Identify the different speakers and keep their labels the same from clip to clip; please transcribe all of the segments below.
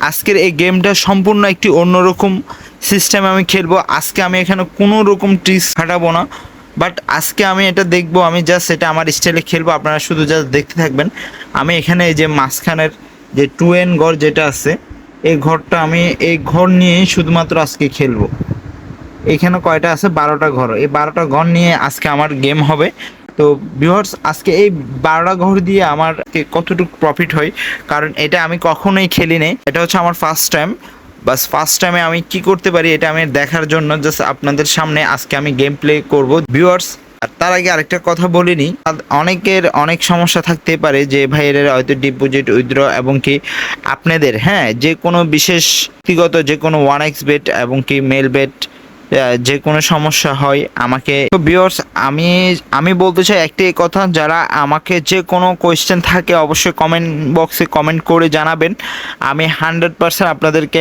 Speaker 1: আজকের এই গেমটা সম্পূর্ণ একটি অন্যরকম সিস্টেমে আমি খেলবো। আজকে আমি এখানে কোনো রকম ট্রিক্স খাটাবো না, বাট আজকে আমি এটা দেখবো, আমি জাস্ট এটা আমার স্টাইলে খেলবো, আপনারা শুধু জাস্ট দেখতে থাকবেন। আমি এখানে এই যে মাঝখানের যে 2N ঘর যেটা আছে, এই ঘরটা আমি এই ঘর নিয়েই শুধুমাত্র আজকে খেলবো। এখানে কয়টা আছে, 12টা ঘর। এই 12টা ঘর নিয়ে আজকে আমার গেম হবে। তো ভিউয়ার্স, আজকে এই 12টা ঘর দিয়ে আমার কতটুকু প্রফিট হয়, কারণ এটা আমি কখনোই খেলি নাই, এটা হচ্ছে আমার ফার্স্ট টাইম। বাস ফার্স্ট টাইমে আমি কি করতে পারি এটা আমি দেখার জন্য জাস্ট আপনাদের সামনে আজকে আমি গেম প্লে করবো ভিউয়ার্স। আর তার আগে আরেকটা কথা বলিনি, অনেকের অনেক সমস্যা থাকতে পারে যে ভাইয়ের হয়তো ডিপোজিট উইথড্র এবং কি আপনাদের যে কোনো বিশেষ ব্যক্তিগত যে কোনো OneXBet এবং কি মেলবেট যে কোনো সমস্যা হয় আমাকে। তো ভিউয়ার্স, আমি আমি বলতে চাই একটি কথা, যারা আমাকে যে কোনো কোয়েশ্চেন থাকে অবশ্যই কমেন্ট বক্সে কমেন্ট করে জানাবেন। আমি 100% আপনাদেরকে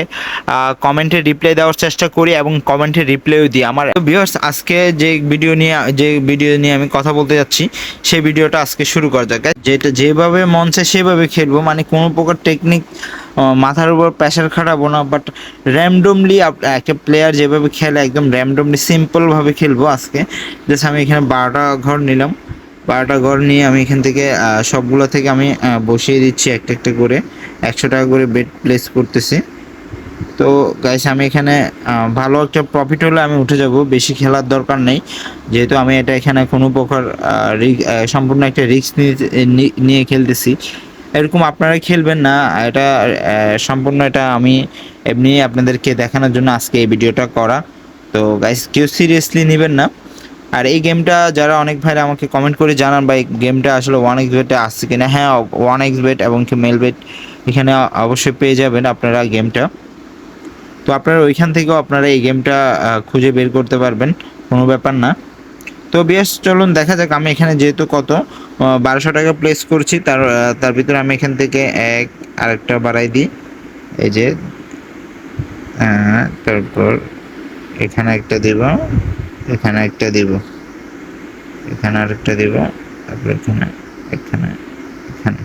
Speaker 1: কমেন্টে রিপ্লাই দেওয়ার চেষ্টা করি এবং কমেন্টে রিপ্লাইও দিই আমার। ভিউয়ার্স, আজকে যে ভিডিও নিয়ে আমি কথা বলতে যাচ্ছি সেই ভিডিওটা আজকে শুরু করা যাক। যেটা যেভাবে মন চায় সেভাবে খেলবো, মানে কোনো প্রকার টেকনিক মাথার উপর প্রেশার খাটাবো না, বাট র্যান্ডমলি একটা প্লেয়ার যেভাবে খেলে একদম র্যান্ডমলি সিম্পলভাবে খেলবো আজকে। জাস্ট আমি এখানে 12টা ঘর নিলাম, 12টা ঘর নিয়ে আমি এখান থেকে সবগুলো থেকে আমি বসিয়ে দিচ্ছি একটা একটা করে, 100 টাকা করে বেট প্লেস করতেছি। তো গাইস, আমি এখানে ভালো একটা প্রফিট হলে আমি উঠে যাব, বেশি খেলার দরকার নেই, যেহেতু আমি এটা এখানে কোনো প্রকার সম্পূর্ণ একটা রিস্ক নিয়ে খেলতেছি। এরকম আপনারা খেলবেন না, এটা সম্পূর্ণ এটা আমি এমনি আপনাদেরকে দেখানোর জন্য আজকে এই ভিডিওটা করা। তো গাইস, কেউ সিরিয়াসলি নেবেন না। আর এই গেমটা যারা অনেক ভাইরা আমাকে কমেন্ট করে জানান ভাই গেমটা আসলে 1xBet আসছে কিনা, হ্যাঁ 1xBet এবং কি মেলবেট এখানে অবশ্যই পেয়ে যাবেন আপনারা গেমটা। তো আপনারা ওইখান থেকেও আপনারা এই গেমটা খুঁজে বের করতে পারবেন, কোনো ব্যাপার না। তো বেশ, চলুন দেখা যাক। আমি এখানে যেহেতু 1200 টাকা প্লেস করছি, তার ভিতরে আমি এখান থেকে আরেকটা বাড়াই দিই, এই যে তারপর এখানে একটা দিব, এখানে একটা দিব, এখানে আরেকটা দিব, তারপর এখানে এখানে এখানে।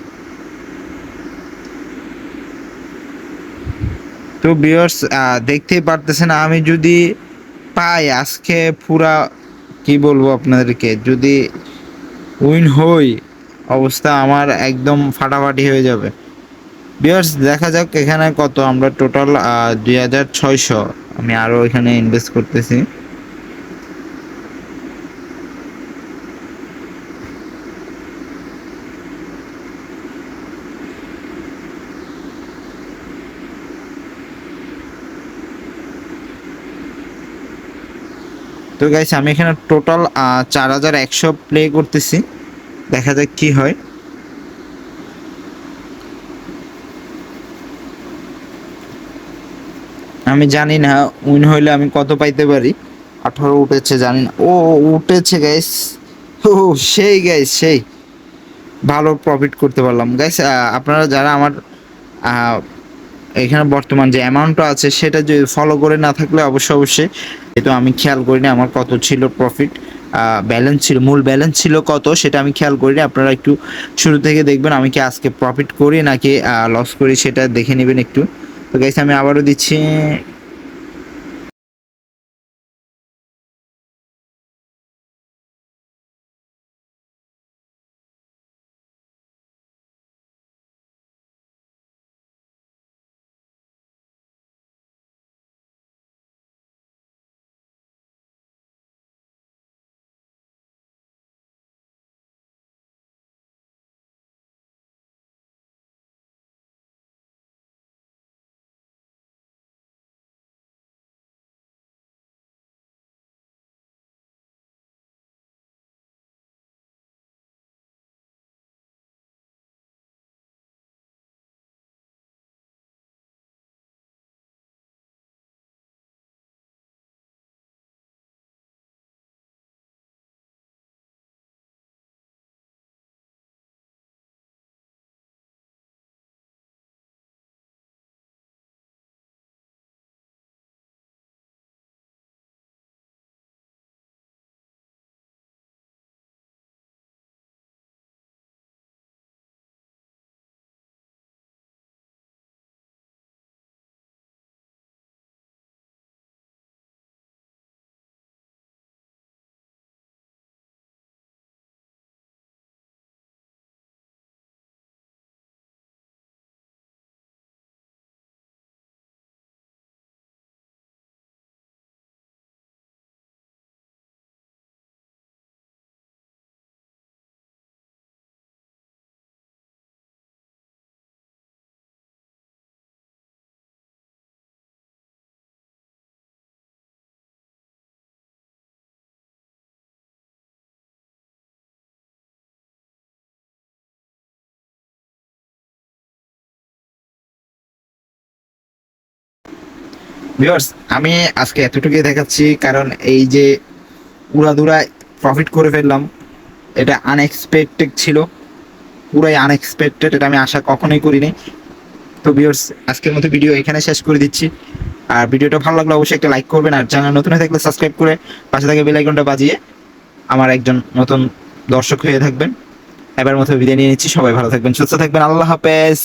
Speaker 1: তো ভিউয়ার্স, দেখতেই পারতেছেন আমি যদি পাই আজকে পুরা, কি বলবো আপনাদেরকে, যদি উইন হই অবস্থা আমার একদম ফাটাফাটি হয়ে যাবে। ভিউয়ার্স, দেখা যাক এখানে কত আমরা টোটাল 2600 আমি আরও এখানে ইনভেস্ট করতেছি। তো গাইস, আমি এখানে টোটাল 4100 প্লে করতেছি, দেখা যাক কি হয়। আমি জানি না উইন হইলে আমি কত পাইতে পারি। 18 উঠেছে, জানি না। ও উঠেছে গাইস, ও সেই গাইস, সেই ভালো প্রফিট করতে পারলাম গাইস। আপনারা যারা আমার এখানে বর্তমান যে অ্যামাউন্টটা আছে সেটা যদি ফলো করে না থাকলে অবশ্যই অবশ্যই, যেহেতু আমি খেয়াল করিনি আমার কত ছিল প্রফিট, ব্যালেন্স ছিল, মূল ব্যালেন্স ছিল কত সেটা আমি খেয়াল করিনি। আপনারা একটু শুরু থেকে দেখবেন আমি কি আজকে প্রফিট করি নাকি লস করি, সেটা দেখে নেবেন একটু। তো গাইস, আমি আবারও দিচ্ছি। ভিউয়ার্স, আমি আজকে এতটুকুই দেখাচ্ছি, কারণ এই যে উড়াধুরা প্রফিট করে ফেললাম, এটা আনএক্সপেক্টেড ছিল, পুরাই আনএক্সপেক্টেড, এটা আমি আশা কখনোই করিনি। তো ভিউয়ার্স, আজকের মতো ভিডিও এখানে শেষ করে দিচ্ছি। আর ভিডিওটা ভালো লাগলে অবশ্যই একটা লাইক করবেন, আর চ্যানেল নতুন হয়ে থাকলে সাবস্ক্রাইব করে পাশে থাকা বেল আইকনটা বাজিয়ে আমার একজন নতুন দর্শক হয়ে থাকবেন। এবার মতো বিদায় নিয়ে নিচ্ছি, সবাই ভালো থাকবেন, সুস্থ থাকবেন, আল্লাহ হাফেজ।